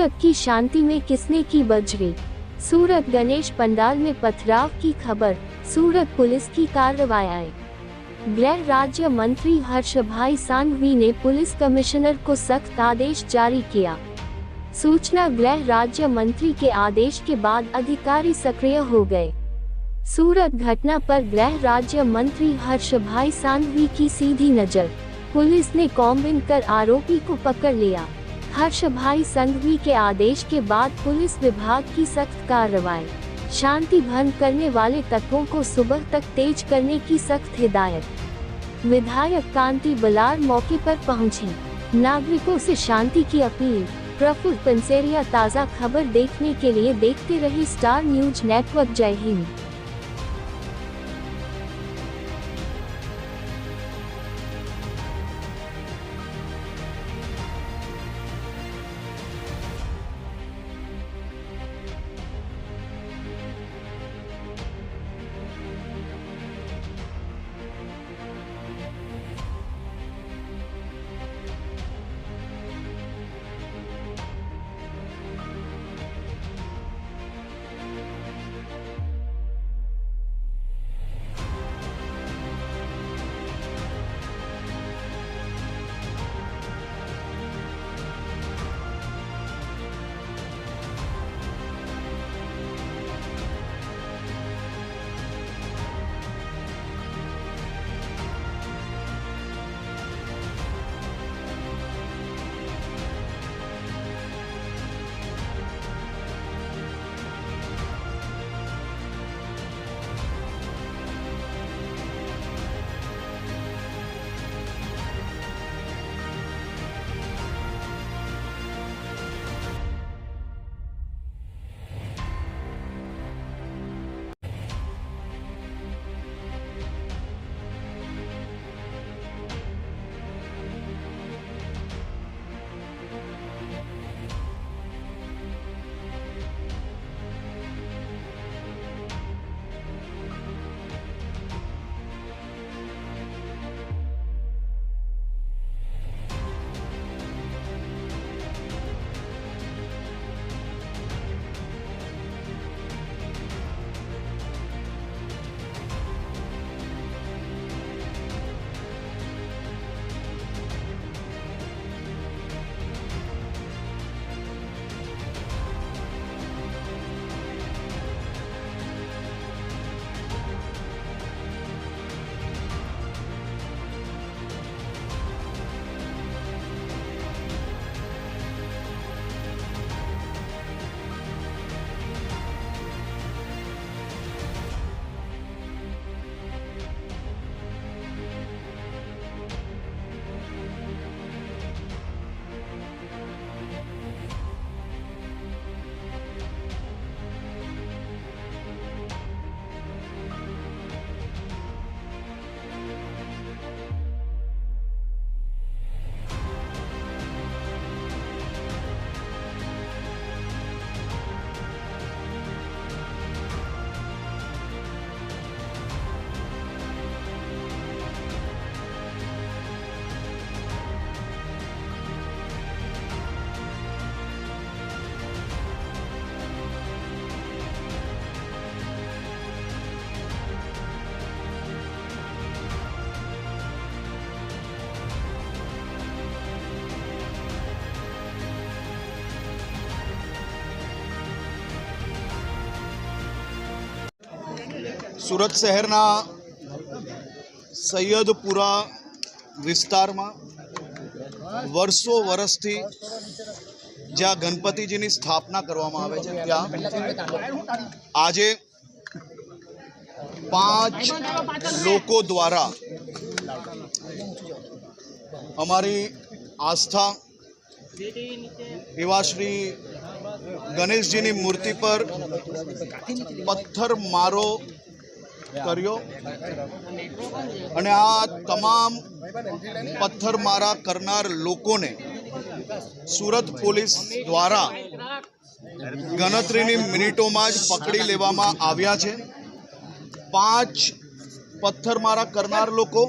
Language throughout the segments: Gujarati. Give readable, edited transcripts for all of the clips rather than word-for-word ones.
सूरत की शांति में किसने की बजरी। सूरत गणेश पंडाल में पथराव की खबर। सूरत पुलिस की कार्रवाई। गृह राज्य मंत्री हर्षभाई सांघवी ने पुलिस कमिश्नर को सख्त आदेश जारी किया। सूचना गृह राज्य मंत्री के आदेश के बाद अधिकारी सक्रिय हो गए। सूरत घटना पर गृह राज्य मंत्री हर्षभाई सांघवी की सीधी नजर। पुलिस ने कॉम्बिन कर आरोपी को पकड़ लिया। हर्षभाई सांघवी के आदेश के बाद पुलिस विभाग की सख्त कार्रवाई। शांति भंग करने वाले तत्वों को सुबह तक तेज करने की सख्त हिदायत। विधायक कांति बलार मौके पर पहुंची। नागरिकों से शांति की अपील। प्रफुल्ल पंसेरिया। ताज़ा खबर देखने के लिए देखते रहिए स्टार न्यूज नेटवर्क। जय हिंद। सूरत शहरना सैयदपुरा विस्तार में वर्षों वर्षथी ज्या गणपतिजीनी स्थापना करवामां आवे छे त्या आजे 5 लोको द्वारा अमारी आस्था एवा श्री गणेशजीनी मूर्ति पर पत्थर मारो कर्यो अने आ तमाम पत्थरमारा करनार लोकोने सूरत पुलिस द्वारा गणतरीनी मिनिटोमां ज पकड़ी लेवामां आव्या छे। 5 पत्थरमारा करनार लोको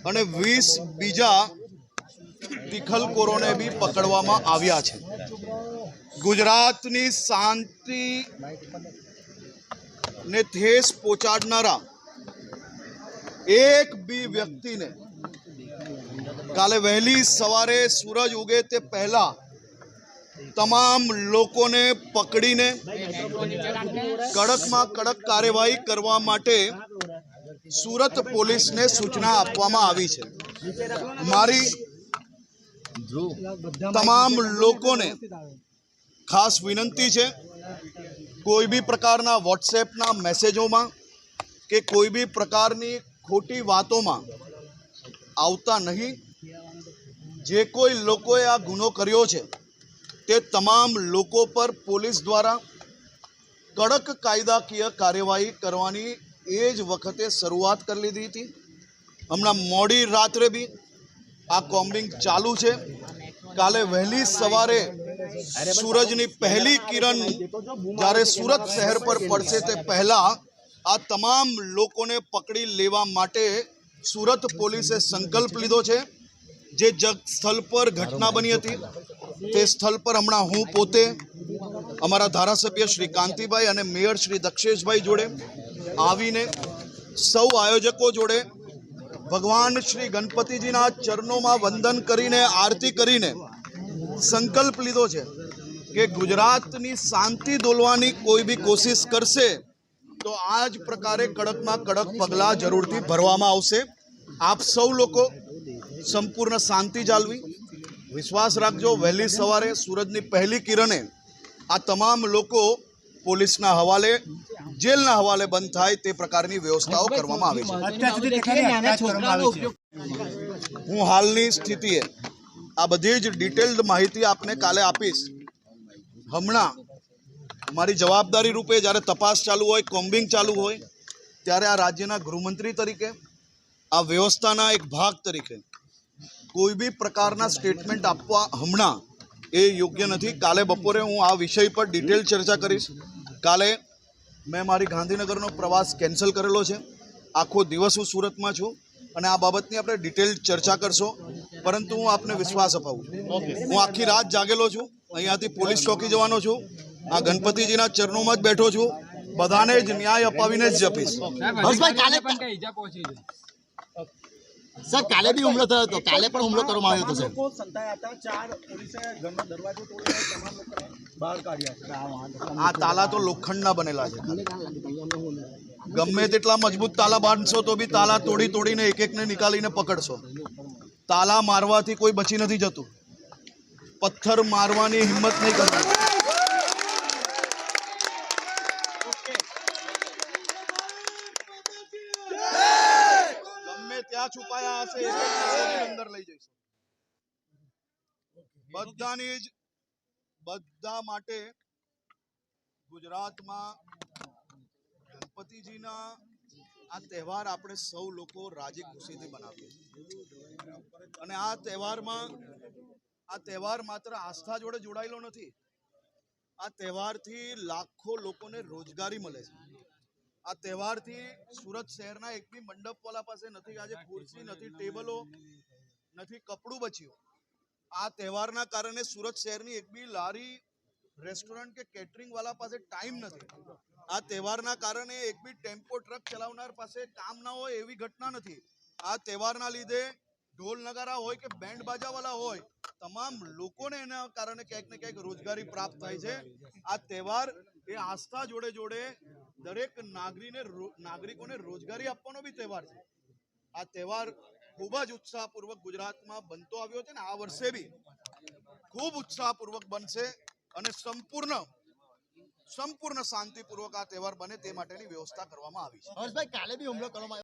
अने 20 बीजा તિખલકોરોને બી પકડવામાં આવ્યા છે। ગુજરાતની શાંતિ ને ઠેસ પહોંચાડનારા એક બી વ્યક્તિને કાલે વહેલી સવારે સૂરજ ઉગે તે પહેલા તમામ લોકોને પકડીને કડકમાં કડક કાર્યવાહી કરવા માટે સુરત પોલીસને સૂચના આપવામાં આવી છે। મારી તમામ લોકોને ખાસ વિનંતી છે, કોઈ બી પ્રકારના વોટ્સએપના મેસેજોમાં કે કોઈ બી પ્રકારની ખોટી વાતોમાં આવતા નહીં। જે કોઈ લોકોએ આ ગુનો કર્યો છે તે તમામ લોકો પર પોલીસ દ્વારા કડક કાયદાકીય કાર્યવાહી કરવાની એ જ વખતે શરૂઆત કરી લીધી હતી। હમણાં મોડી રાત્રે બી આ કોમ્બિંગ ચાલુ છે। કાલે વહેલી સવારે સૂરજની પહેલી કિરણ જ્યારે સુરત શહેર પર પડશે તે પહેલા આ તમામ લોકોને પકડી લેવા માટે સુરત પોલીસે સંકલ્પ લીધો છે। જે સ્થળ પર ઘટના બની હતી તે સ્થળ પર હમણાં હું પોતે અમારા ધારાસભ્ય શ્રી કાંતિભાઈ અને મેયર શ્રી દક્ષેશભાઈ જોડે આવીને સૌ આયોજકો જોડે ભગવાન શ્રી ગણપતિજીના ચરણોમાં વંદન કરીને આરતી કરીને સંકલ્પ લીધો છે કે ગુજરાતની શાંતિ દોલવાની કોઈ બી કોશિશ કરશે તો આ જ પ્રકારે કડકમાં કડક પગલાં જરૂરથી ભરવામાં આવશે। આપ સૌ લોકો સંપૂર્ણ શાંતિ જાળવી વિશ્વાસ રાખજો। વહેલી સવારે સૂરજની પહેલી કિરણે આ તમામ લોકો પોલીસના હવાલે જેલના હવાલે બંધ થાય તે પ્રકારની વ્યવસ્થાઓ કરવામાં આવી છે। હું હાલની સ્થિતિએ આ બધી જ ડિટેલ્ડ માહિતી આપને કાલે આપીશ। હમણાં મારી જવાબદારી રૂપે જ્યારે તપાસ ચાલુ હોય, કોમ્બિંગ ચાલુ હોય ત્યારે આ રાજ્યના ગૃહમંત્રી તરીકે આ વ્યવસ્થાના એક ભાગ તરીકે કોઈ બી પ્રકારના સ્ટેટમેન્ટ આપવા હમણાં એ યોગ્ય નથી। કાલે બપોરે હું આ વિષય પર ડિટેલ ચર્ચા કરીશ। કાલે મેં મારી ગાંધીનગરનો પ્રવાસ કેન્સલ કરેલો છે। આખો દિવસ હું સુરતમાં છું અને આ બાબતની આપણે ડિટેલ ચર્ચા કરશો। પરંતુ હું આપને વિશ્વાસ અપાવું હું આખી રાત જાગેલો છું। અહીંયાથી પોલીસ ચોકી જવાનો છું। આ ગણપતિજીના ચરણોમાં જ બેઠો છું। બધાને જ ન્યાય અપાવીને જ જપીશ। સર કાલે બી હુમલો થયો હતો, કાલે પણ હુમલો કરવામાં આવ્યો હતો સર। લોકો સંતાયા હતા, 4 પોલીસે ઘરનો દરવાજો તોડીને તમામ લોકોને બહાર કાઢ્યા। આ તાલા તો લોખંડના બનેલા છે। ગમે તેટલા મજબૂત તાલા બાંધશો તો બી તાલા તોડી તોડીને એક એકને નિકાલીને પકડશો। તાલા મારવાથી કોઈ બચી નથી જતું। પથ્થર મારવાની હિંમત નહીં કરવી। ગમે ત્યાં છુપાયા હશે અંદર લઈ જઈશું। બધાની જ બધા માટે ગુજરાતમાં ગણપતિજીના આ તહેવાર આપણે સૌ લોકો રાજી ખુશીથી બનાવીએ અને આ તહેવાર માત્ર આસ્થા જોડે જોડાયેલો નથી। આ તહેવારથી લાખો લોકોને રોજગારી મળે છે। આ તહેવારથી સુરત શહેરના એક બી મંડપવાલા પાસે નથી આજે ખુરશી, નથી ટેબલો, નથી કપડું બચ્યું। આ તહેવારના કારણે સુરત શહેરની એક બી લારી, રેસ્ટોરન્ટ કે કેટરિંગ વાળા પાસે ટાઈમ નથી। આ તહેવારના કારણે એક બી ટેમ્પો, ટ્રક ચલાવનાર પાસે કામ ના હોય એવી ઘટના નથી। આ તહેવારના લીધે ઢોલ નગારા હોય કે બેન્ડ બાજાવાળા હોય તમામ લોકોને એના કારણે ક્યાંક ને ક્યાંક રોજગારી પ્રાપ્ત થાય છે। આ તહેવાર એ આસ્થા જોડે જોડે દરેક નાગરિકોને રોજગારી આપવાનો બી તહેવાર છે। આ તહેવાર ખૂબ જ ઉત્સાહપૂર્વક ગુજરાતમાં બનતો આવ્યો છે ને આ વર્ષે બી ખૂબ ઉત્સાહપૂર્વક બનશે અને સંપૂર્ણ શાંતિપૂર્વક આ તહેવાર બને તે માટેની વ્યવસ્થા કરવામાં આવી છે। હર્ષભાઈ કાલે બી હુમલો કરવામાં